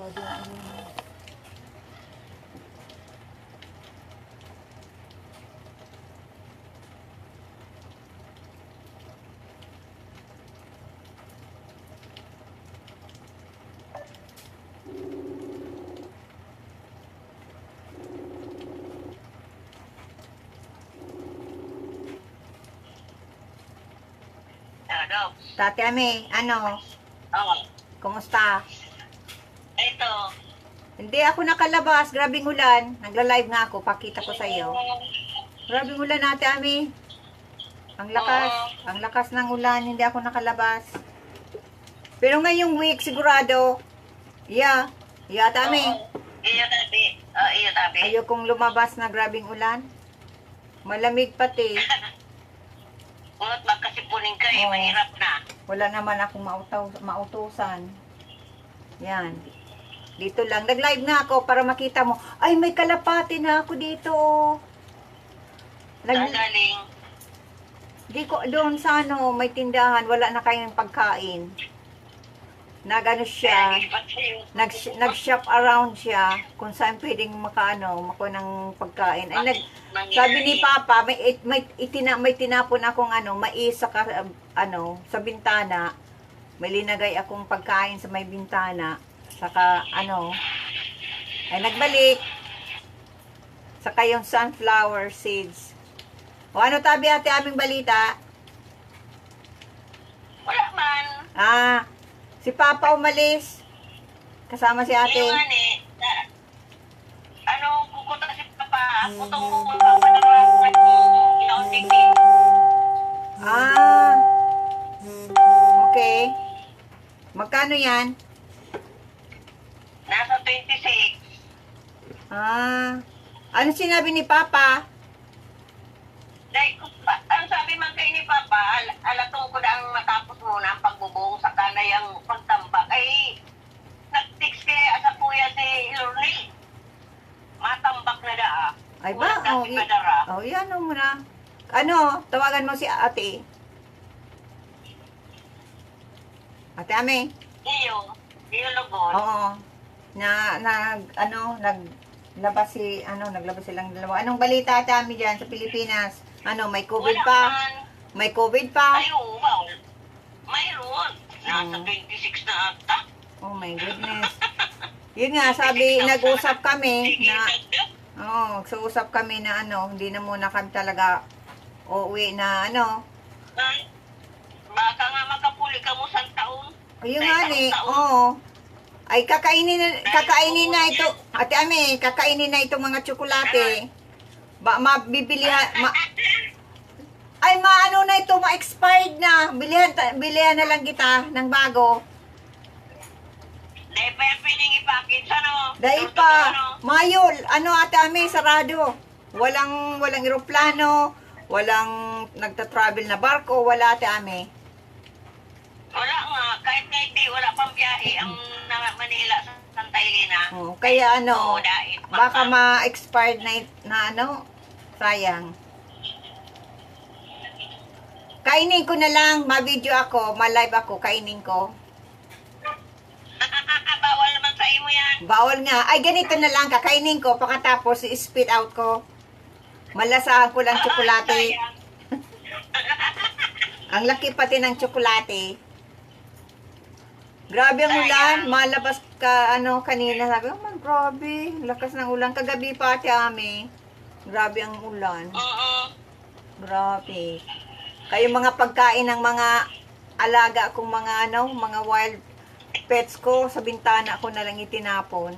Grabe ang init. Ano? Tati Ami, ano? Oo. Kumusta? Ito. Hindi ako nakalabas. Grabing ulan. Nagla-live nga ako. Pakita ko sa iyo. Grabing ulan Ate Ami. Ang lakas. Ang lakas ng ulan. Hindi ako nakalabas. Pero ngayong week, sigurado. Yeah. Yeah, Ate Ami. Iyo tabi. Oo, iyo tabi. Ayokong lumabas na grabing ulan. Malamig pati. Ngunit magkasipunin ka Oo. mahirap na. Wala naman akong mautusan. Yan. Dito lang. Nag-live na ako para makita mo. Ay, may kalapati na ako dito. Saan galing? Di ko, doon sa ano, may tindahan. Wala na kayong pagkain. Nagano siya. Nag-shop around siya kung saan pwedeng makuha ng pagkain. Ay, sabi ni Papa, may tinapon akong mais sa sa bintana. May linagay akong pagkain sa may bintana. Saka ay nagbalik. Saka yung sunflower seeds. O ano tabi ate aming balita? Wala man. Si Papa umalis. Kasama si ate. Iyo nga ni. Kukunta si Papa. Kutong mo Papa na lang. Inaunting ni. Okay. Magkano yan? Nasa 26. Ano sinabi ni Papa? Dahil, ang sabi man kay ni Papa, alatong ko na ang matapos muna ang pagbubong sa kanayang pagtambak. Ay, nag-text kay asa kuya si Lorney. Matambak na daa. Ay ba? Yan mo na. Tawagan mo si ate. Ate Ame. Iyo lugod. Oo. Naglabas silang dalawa. Anong balita ate Ame dyan sa Pilipinas? May COVID Wala pa? man. May COVID pa? Ay, wow. Mayroon. Nasa 26 na ata. Oh my goodness. Yun nga, sabi, nag-usap kami na, nag-usap kami na hindi na muna kami talaga uuwi na Ay, baka nga makapuli ka mo sa taon. Ayun nga ni, ay kakainin na ito, ate Ame, kakainin na itong mga tsokolate. Maano na ito, ma-expired na. Bilihan na lang kita ng bago. Dahil pa yan pwedeng ipakit. Dahil pa, Mayol, ate Ame, sarado. Walang eroplano, walang nagta-travel na barko, wala ate Ame. Wala nga, kahit nga hindi, wala pang biyahe ang Manila sa Santa Elena. Kaya dahil baka ma-expired na sayang. Kainin ko na lang, ma-video ako, ma-live ako, kainin ko. Bawal naman sa imo yan. Bawal nga. Ay, ganito na lang, kakainin ko, pagkatapos i-spit out ko. Malasahan ko lang tsokolate. Ang laki pati ng tsokolate. Grabe ang ulan. Malabas ka, kanina. Sabi, grabe. Lakas ng ulan. Kagabi pa, ate Ame. Grabe ang ulan. Grabe. Kayo mga pagkain ng mga alaga kong mga wild pets ko, sa bintana ko na lang itinapon.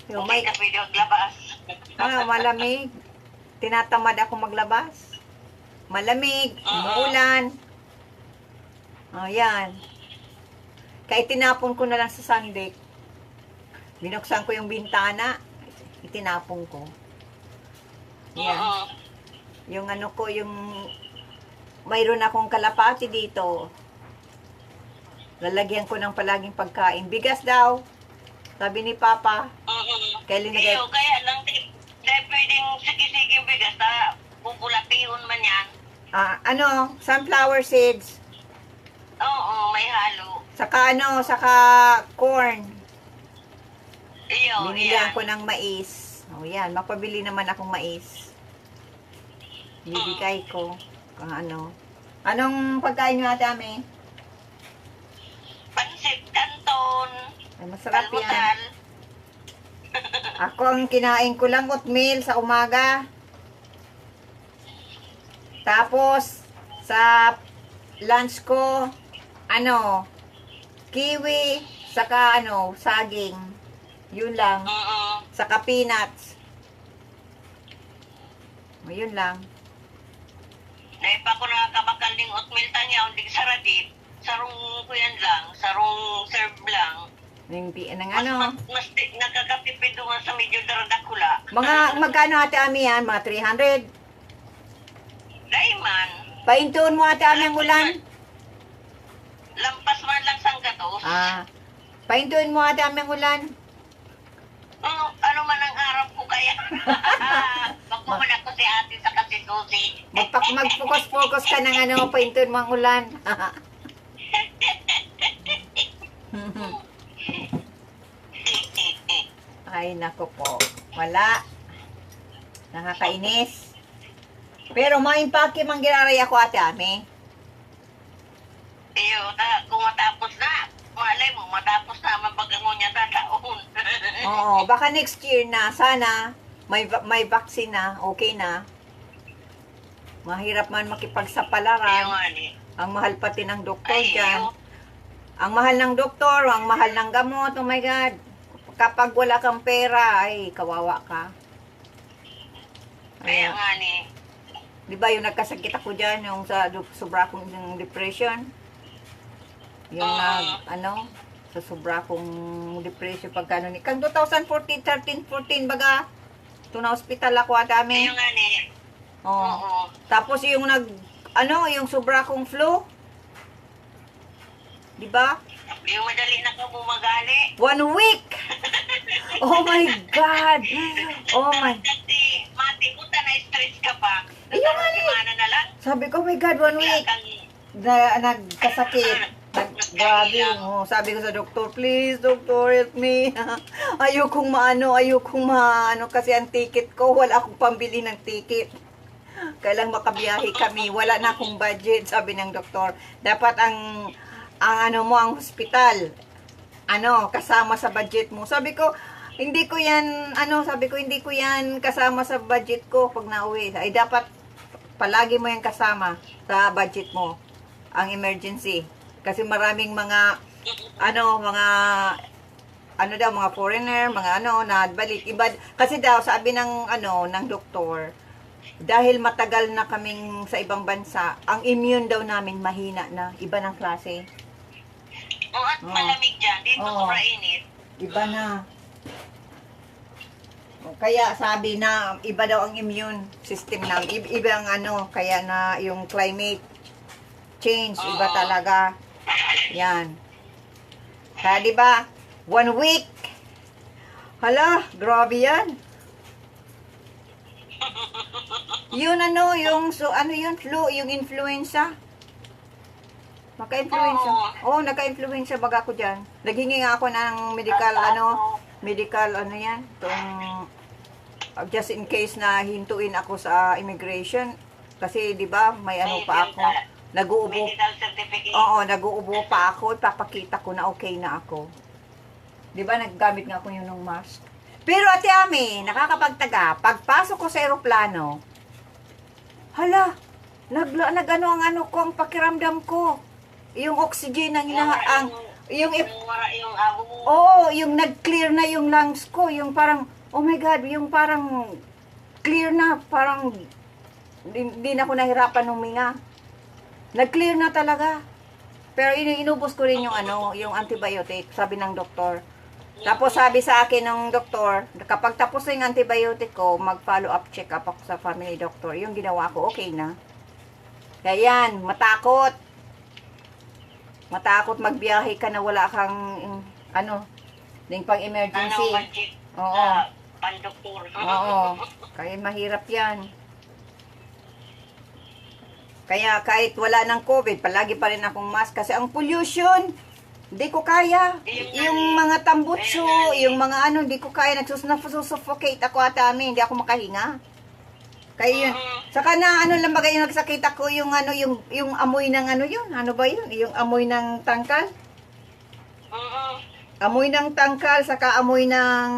May kapito labas. Malamig. Tinatamad ako maglabas. Malamig. Umuulan. Yan. Kaya tinapon ko na lang sa sundeck. Binuksan ko yung bintana. Itinapon ko. Yan. Yung mayroon akong kalapati dito. Lalagyan ko ng palaging pagkain. Bigas daw. Sabi ni Papa. Kaya lang, dahil pwedeng sige-sige bigas na bubulatiyon man yan. Sunflower seeds. Oo, may halo. Saka corn. Iyo, Binilihan yan. ko ng mais. O yan, mapabili naman akong mais. Bibigay ko. Kung ano. Anong pagkain nyo ate Ame? Pansit Canton. Ay, masarap yan. Almusal. Ako ang kinain ko lang oatmeal sa umaga. Tapos, sa lunch ko, ano, kiwi, saka ano, saging. Yun lang. Saka peanuts. O, yun lang. Dahil pa ako nakakabakal ng oatmeal tanya, hindi saradit. Sarong ko yan lang, sarong serve lang. Ng Mas, ano. mas nakakatipid doon sa medyo daradakula. Mga, magkano ate Ami yan? Mga 300? Daiman, Paintuon mo ate Ami ang ulan. lampas man lang sang gatos. Ah, paintuin mo ate Ami ang ulan. Ano man ang harap ko kaya. Magpuman ako si ate sa kasi susi. Mag-focus ka ng ano, paintuin mo ang ulan. Ay, nako po. Wala. Nakakainis. Pero maimpake mang giraray ako ate Ami. Iyo, kung matapos na, malay mo, matapos na mabagango niya tataon. Oo, baka next year na. Sana may vaccine na. Okay na. Mahirap man Iyo makipagsapalaran. nga ni. Ang mahal pati ng doktor Ay, dyan. iyo. Ang mahal ng doktor, ang mahal ng gamot. Oh my God. Kapag wala kang pera, ay, kawawa ka. Kaya Ayan. nga ni. Di ba yung nagkasakit ako dyan, yung sa sobra kong yung depression? Yung sa sobra kong depression pagkano ni. Kang 2014, 13, 14 baga. Ito na hospital ako at Iyo amin. nga ni. Oh. Oo. Tapos yung yung sobra kong flu. Di ba? Yung madali na ka bumagali. 1 week! Oh my God! Oh my... Kasi, mati ko ta na-stress ka pa. Iyo nga ni. Semana na lang. Sabi ko, oh my God, 1 Kaya week! kang Nagkasakit. Grabe. Oh, sabi ko sa doktor, please, doktor, help me. ayokong maano kasi ang ticket ko, wala akong pambili ng ticket. Kailang makabiyahe kami, wala na akong budget, sabi ng doktor. Dapat ang ang hospital, kasama sa budget mo. Sabi ko, hindi ko yan kasama sa budget ko pag nauwi. Ay, dapat palagi mo yan kasama sa budget mo, ang emergency. Kasi maraming mga mga foreigner, mga nabalik. Iba, kasi daw, sabi ng doktor, dahil matagal na kaming sa ibang bansa, ang immune daw namin mahina na, iba ng klase. at malamig dyan. Dito Oo. sobra init. Iba na. Kaya sabi na iba daw ang immune system namin. Iba ang kaya na yung climate change, iba Oo. talaga. Yan. Kaya 'di ba? 1 week. Hala, grabe 'yan. Yun yung flu, yung influenza. Naka-influenza. Oo, naka-influenza baga ako diyan. Naghingi nga ako ng medical just in case na hintuin ako sa immigration kasi 'di ba may pa ako, nag-uubo. Medical certificate. Oo, nag-uubo pa ako, ipapakita ko na okay na ako. 'Di ba naggamit nga ako yun ng mask. Pero Ate Ami, nakakapagtaga, pagpasok ko sa eroplano, hala, ang pakiramdam ko. Yung oxygen ang yung abo mo. Oo, yung nag-clear na yung lungs ko, yung parang, oh my God, yung parang clear na, parang hindi na ako nahirapan huminga. Nag-clear na talaga. Pero inubos ko rin yung antibiotic, sabi ng doktor. Tapos sabi sa akin ng doktor, kapag tapos na yung antibiotic ko, mag-follow up check up ako sa family doctor. Yung ginawa ko, okay na. Kaya yan, matakot. Matakot magbiyahe ka na wala kang ding pang emergency. Budget. Oo. Pandoktor. Oo. Kaya mahirap yan. Kaya kahit wala ng COVID, palagi pa rin akong mask kasi ang pollution. Hindi ko kaya. Yung mga tambutso, yung mga ano, hindi ko kaya. Nagsusuffocate ako ate Ami, hindi ako makahinga. Kaya yun. Saka na ano lang bagay yung nagsakit ako, yung ano, yung amoy ng ano yun. Ano ba yun? Yung amoy ng tangkal. Amoy ng tangkal, saka amoy ng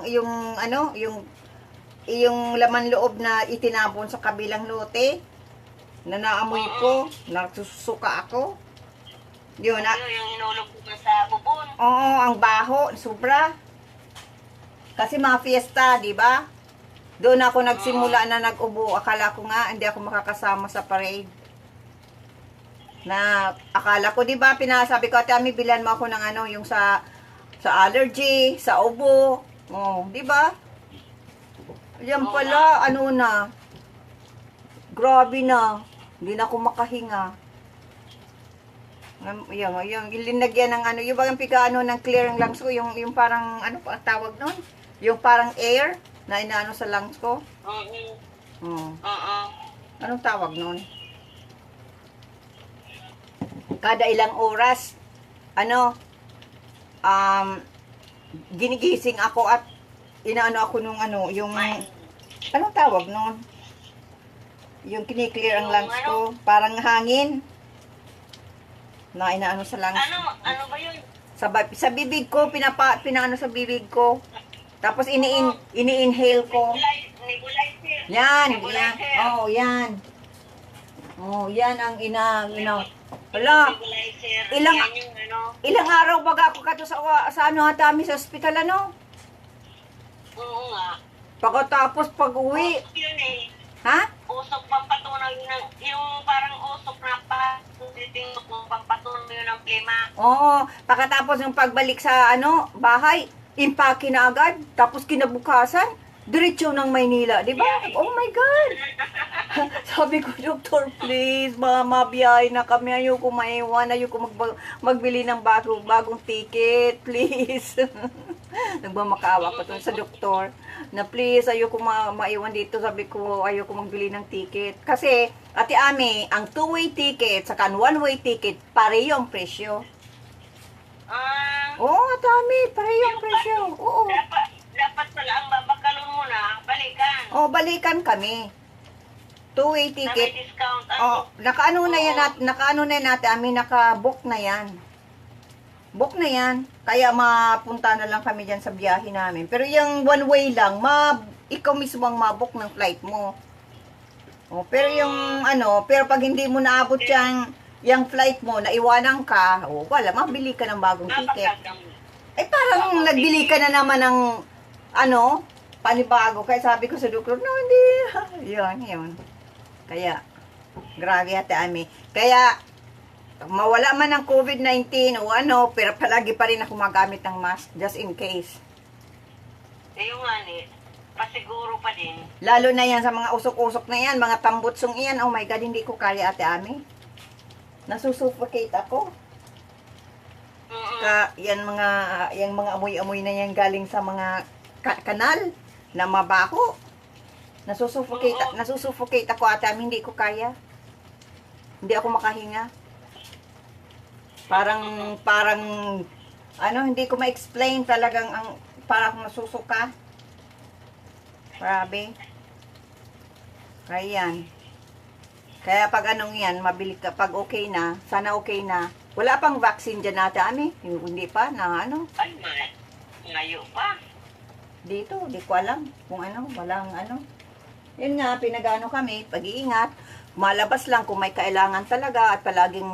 yung ano, yung laman loob na itinapon sa kabilang lote. Na naamoy ko, nagsusuka ako. Yun na. Yung inulog ko sa bubon. Oo, ang baho, sobra. Kasi mga fiesta, di ba? Doon ako nagsimula na nag-ubo. Akala ko nga, hindi ako makakasama sa parade. Na, akala ko, di ba, pinasabi ko, Ate Ami, bilan mo ako ng ano, yung sa allergy, sa ubo. Oh, di ba? Yan pala, ano na. Grabe na. Hindi na ako makahinga. Yung linagyan ng ano, yung bagang ano ng clear ng lungs ko, yung parang, ano pa ang tawag nun? Yung parang air na inaano sa lungs ko. Anong tawag nun? Kada ilang oras, ano, ginigising ako at inaano ako nung ano, yung, anong tawag nun? Yung kiniklear ang lungs ko, parang hangin. Na inaano sa lungs. Ano ba yun? Sa bibig ko, pinaano sa bibig ko. Tapos ini-inhale ko. Nebulizer. Yan. Oh, yan. Oh, yan ang Wala. Nebulizer. Ilang- Yan yung ano. Ilang araw baga ako kato sa ano Atami sa ospital ano. Oo nga. Pagkatapos pag-uwi, Usok yun eh. ha? Usok pampatunaw yun yung parang usok na titingok mo pampatunaw yun ng plema. Oo, pagkatapos ng pagbalik sa ano, bahay, impake na agad. Tapos kinabukasan, diretso ng Maynila, di ba? Oh my God! Sabi ko, Doktor, please, mabiyahe na kami. Ayoko maiwan, ayoko magbili ng bagong ticket, please. Nagmamakaawa ko sa doktor na please, ayoko maiwan dito. Sabi ko, ayoko magbili ng ticket. Kasi, Ate Ami, ang two-way ticket, saka ang one-way ticket, pareho ang presyo. Oo, Ate Ami, pareho ang presyo. Oo. Dapat pala ang babakalon mo na, balikan. Oh, balikan kami. Two-way Na may ticket. discount. Oh, nakaano na yan, nakaano na yan Ate Ami, naka-book na yan. Book na yan. Kaya mapunta na lang kami dyan sa biyahe namin. Pero yung one way lang, ikaw mismo ang mabook ng flight mo. Oh, pero yung pero pag hindi mo naabot yung flight mo, naiwanan ka, wala, mabili ka ng bagong ticket. Eh parang nagbili ka na naman ng panibago. Kaya sabi ko sa doktor, no, hindi. Yun. Kaya, grabe Ate Ami. Kaya, mawala man ng COVID-19 o pero palagi pa rin ako magamit ng mask just in case. Yung pasiguro pa din. Lalo na yan sa mga usok-usok na yan, mga tambutsong iyan. Oh my God, hindi ko kaya Ate Ami. Nasusuffocate ako. Yan mga amoy-amoy na yan galing sa mga kanal na mabaho. Nasusuffocate ako Ate Ami, hindi ko kaya. Hindi ako makahinga. Parang hindi ko ma-explain talagang parang nasusuka. Grabe. Kaya yan. Kaya pag yan, mabili ka, pag okay na, sana okay na. Wala pang vaccine dyan Ate Ami. Hindi pa, na Ay, ngayon pa. Dito, di ko alam kung walang Yun nga, pinag-ano kami, pag-iingat. Malabas lang kung may kailangan talaga at palaging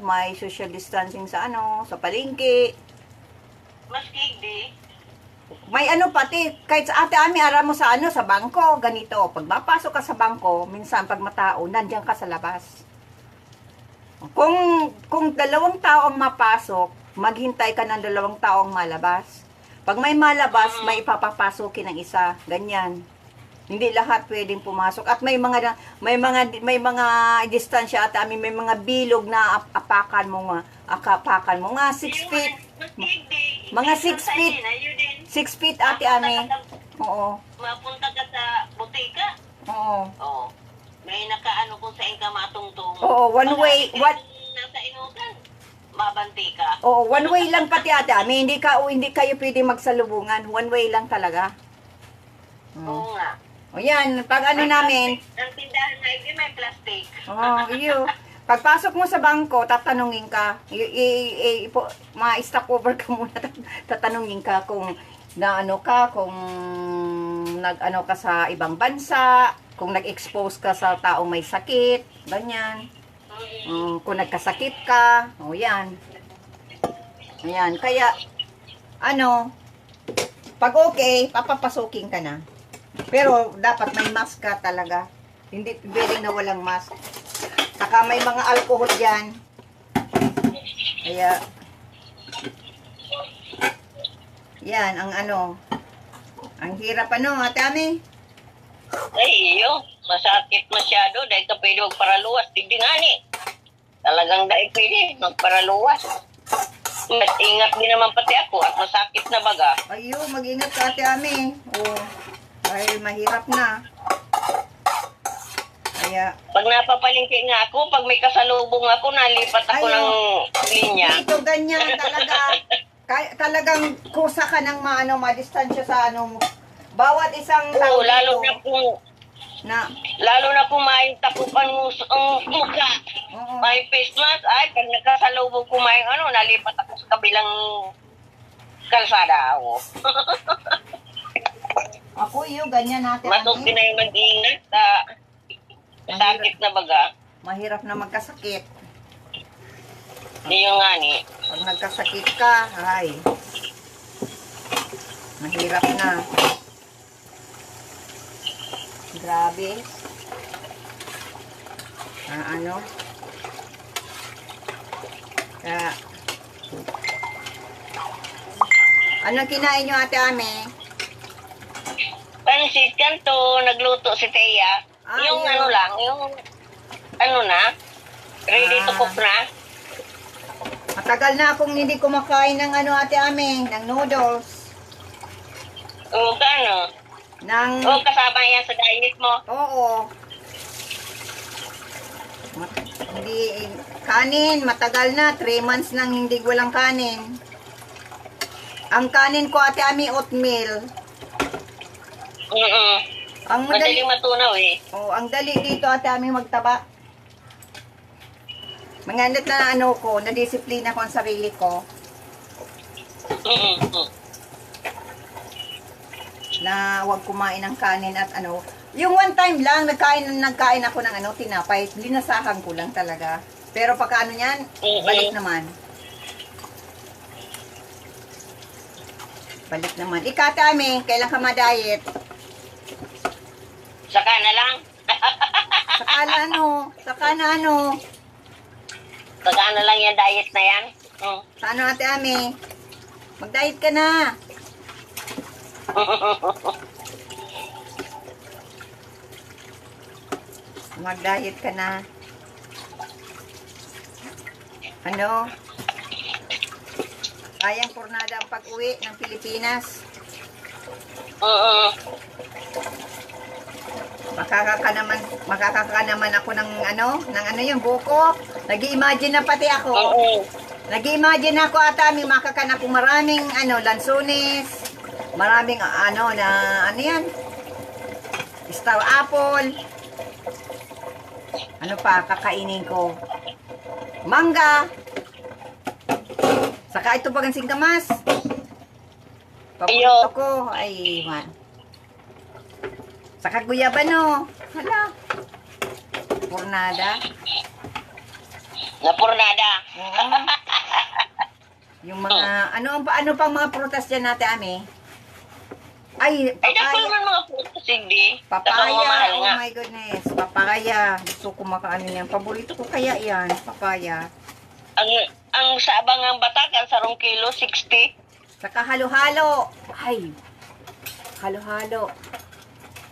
may social distancing sa sa palengke. Maski di. May pati, kahit sa Ate Ami, ara mo sa sa bangko, ganito. Pag mapasok ka sa bangko, minsan pag matao, nandiyan ka sa labas. Kung 2 tao ang mapasok, maghintay ka ng 2 tao ang malabas. Pag may malabas, may ipapapasokin ng isa. Ganyan. Hindi lahat pwedeng pumasok. At may mga distansya Ate Ami, may mga bilog na akapakan mo nga 6 feet. Mga 6 feet. 6 feet Ate Ami. Oo. Mapunta ka sa butika. Oo. Oo. May nakaano kung saan ka matungtong. Oo, one way. Nasa inutan. babanti ka. Oo, one way lang pati ate Ami. Hindi kayo pwede magsalubungan. One way lang talaga. Oo nga. O yan, pag ano namin, Ang tindahan na may plastic. iyo. Pagpasok mo sa bangko, tatanungin ka. Ma-stop over ka muna. Tatanungin ka kung kung nag-ano ka sa ibang bansa, kung nag-expose ka sa taong may sakit, ganyan. Kung nagkasakit ka, o yan. Ayan, kaya, pag okay, papapasukin ka na. Pero, dapat may mask ka talaga. Hindi pwedeng na walang mask. Saka may mga alcohol dyan. Kaya, yan, ang hirap Ate Ami? Ay, iyo. Masakit masyado dahil ka pwede magparaluwas. Tigdi nga ni. Talagang dahil pwede magparaluwas. Mas ingat din naman pati ako at masakit na baga. Ayo, mag-ingat ka Ate Ami. Ay, mahirap na. Kaya, Pag napapalingki nga ako, pag may kasalubong ako, nalipat ako Ayaw. ng linya. ito ganyan talaga. Talagang kusa ka ng madistansya sa bawat isang tao Oo, lalo dito na kung may tapupan mo ang mukha. Oo. May face mask, ay, pag nagkasalubong ko may nalipat ako sa kabilang kalsada ako. Ako ganyan Ate Masok Ami. din na yung mag-ingat. Sakit na baga. Mahirap na magkasakit. Hindi yung nga ni. Pag nagkasakit ka, ay, mahirap na. Grabe. Kaya, ano kinain nyo Ate Ami? Pansit kanto, nagluto si Teya. Yung yun. yung na, ready to cook na. Matagal na akong hindi kumakain ng Ate Ami, ng noodles. O, kano? O, kasama yan sa diet mo. Oo. Hindi, kanin, matagal na, 3 months nang hindi walang kanin. Ang kanin ko Ate Ami, oatmeal. Ang Madaling matunaw eh. ang dali dito Ate Ami magtaba. Manganit na na-disiplina ko ang sarili ko na huwag kumain ng kanin at Yung one time lang, nagkain ako ng tinapay, linasahan ko lang talaga. Pero pagka niyan, balik naman. Balik naman. Ika Ate Ami, kailan ka ma-diet? Saka na lang. Saka na Saka na lang yung diet na yan. Paano Ate Ami? Mag-diet ka na. Mag-diet ka na. Kayang pornada ang pag-uwi ng Pilipinas. Makakaka naman ako ng yung buko. Nag-i-imagine na pati ako. Nag-i-imagine ako Ate Ami, makakan ako maraming lansones, maraming yan? Star apple. Ano pa kakainin ko? Mangga. Saka ito bagang singkamas. Paborito ko. Ay, man. Saka guyabano. Hala. Pornada. Napurnada. Oo. Yung mga, ano pang mga prutas dyan Ate Ami? Ay, Ay, naku papaya. naman mga putos, hindi. Papaya. Oh my goodness. Papaya. Gusto ko makaano yan. Paborito ko kaya yan. Papaya. Ang sabang ang batakan, sarong kilo, 60. Saka halo-halo. Ay. Halo-halo.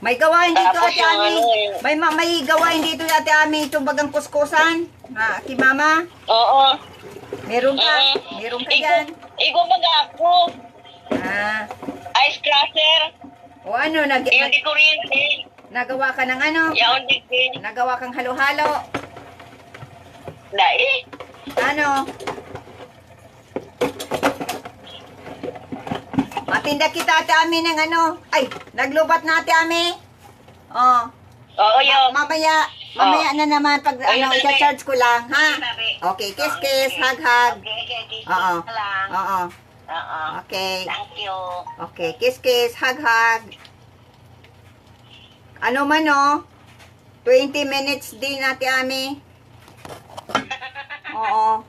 May gawain dito Tapos Ate yung Ami. May gawain dito Ate Ami. Itong bagang kuskusan. Ki Mama. Oo. Meron ka. Meron ka dyan. Igo baga ako. Ice crusher. O Yung di kuryente. nagawa ka ng Yung di nagawa kang halo-halo. Dai. Tinda kita ate Ami ng ano. Ay, naglubat na ate Ami. Oh. Oo, yo. Mamaya na naman pag Ayun, ano, Bebe. isa-charge ko lang, ha? Sabi. Okay, kiss, hug. Okay, kiss Oo. na lang. Oo. Oo. Okay. Thank you. Okay, kiss, hug. Ano man, oh? 20 minutes din ate Ami. Oo.